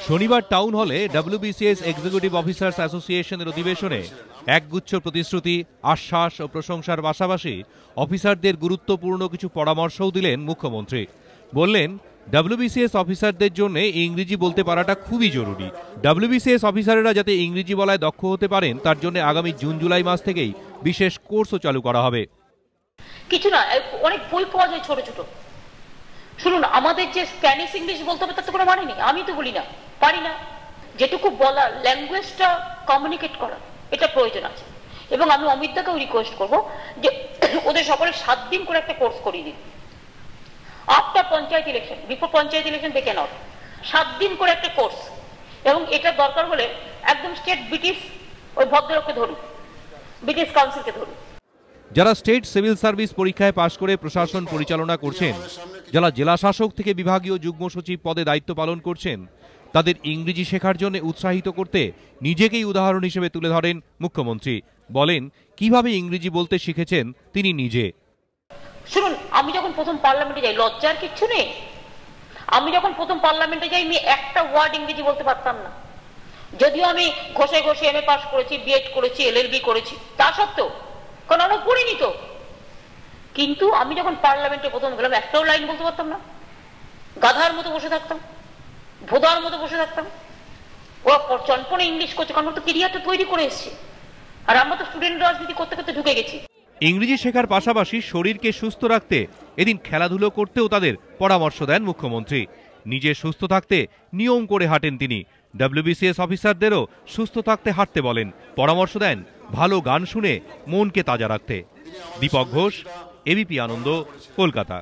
শনিবার টাউন হলে WBCS executive officers অ্যাসোসিয়েশনের অধিবেশনে একগুচ্ছ প্রতিশ্রুতি, আশ্বাস ও প্রশংসার পাশাপাশি অফিসারদের গুরুত্বপূর্ণ কিছু পরামর্শও দিলেন মুখ্যমন্ত্রী। বললেন, ডব্লিউবিসিএস অফিসারদের জন্য ইংরেজি বলতে পারাটা খুবই জরুরি। ডব্লিউবিসিএস অফিসারেরা যাতে ইংরেজি বলায় দক্ষ হতে পারেন তার জন্য আগামী জুন-জুলাই মাস থেকেই বিশেষ কোর্সও চালু করা হবে। কিছু না, অনেক বই পাওয়া যায় ছোট ছোট। শুনুন, আমাদের যে স্প্যানিশ ইংলিশ বলতে হবে তার তো কোনো মানে নেই। আমি তো বলি না, পারি না। যেটুকু বলার, ল্যাঙ্গুয়েজটা কমিউনিকেট করা, এটা প্রয়োজন আছে। এবং আমি অমিতদাকেও রিকোয়েস্ট করবো যে ওদের সকলে 7 দিন করে একটা কোর্স করিয়ে দিন। After panchayat election, before panchayat election দেখে নাও, 7 দিন করে একটা কোর্স। এবং এটা দরকার হলে একদম স্টেট ব্রিটিশ ওই ভদ্রলোককে ধরুন, ব্রিটিশ কাউন্সিলকে ধরুন। যারা স্টেট সিভিল সার্ভিস পরীক্ষায় পাশ করে প্রশাসন পরিচালনা করছেন, যারা জেলা শাসক থেকে বিভাগীয় যুগ্ম সচিব পদে দায়িত্ব পালন করছেন, তাদের ইংরেজি শেখার জন্য উৎসাহিত করতে নিজেকেই উদাহরণ হিসেবে তুলে ধরেন মুখ্যমন্ত্রী। বলেন, কিভাবে ইংরেজি বলতে শিখেছেন তিনি নিজে। শুনুন, আমি যখন প্রথম পার্লামেন্টে যাই, লজ্জার কিচ্ছু নেই। আমি যখন প্রথম পার্লামেন্টে যাই, আমি একটা ওয়ার্ড ইংরেজি বলতে পারতাম না। যদিও আমি ঘষে ঘষে এমএ পাস করেছি, বিএড করেছি, এলএলবি করেছি, তা সত্ত্বেও, কারণ আমরা পড়িনি তো। কিন্তু আমি যখন পার্লামেন্টে প্রথম গেলাম, একটাও লাইন বলতে পারতাম না। গাধার মতো বসে থাকতাম, ভোদার মতো বসে থাকতাম। ওরা চনপনে ইংলিশ করছে, কারণ তো কেরিয়ারটা তৈরি করে এসছে। আর আমরা তো স্টুডেন্ট রাজনীতি করতে করতে ঢুকে গেছি। ইংরেজি শেখার পাশাপাশি শরীরকে সুস্থ রাখতে এদিন খেলাধুলো করতেও তাদের পরামর্শ দেন মুখ্যমন্ত্রী। নিজে সুস্থ থাকতে নিয়ম করে হাঁটেন তিনি। ডব্লিউবিসিএস অফিসারদেরও সুস্থ থাকতে হাঁটতে বলেন। পরামর্শ দেন ভালো গান শুনে মনকে তাজা রাখতে। দীপক ঘোষ, এবিপি আনন্দ, কলকাতা।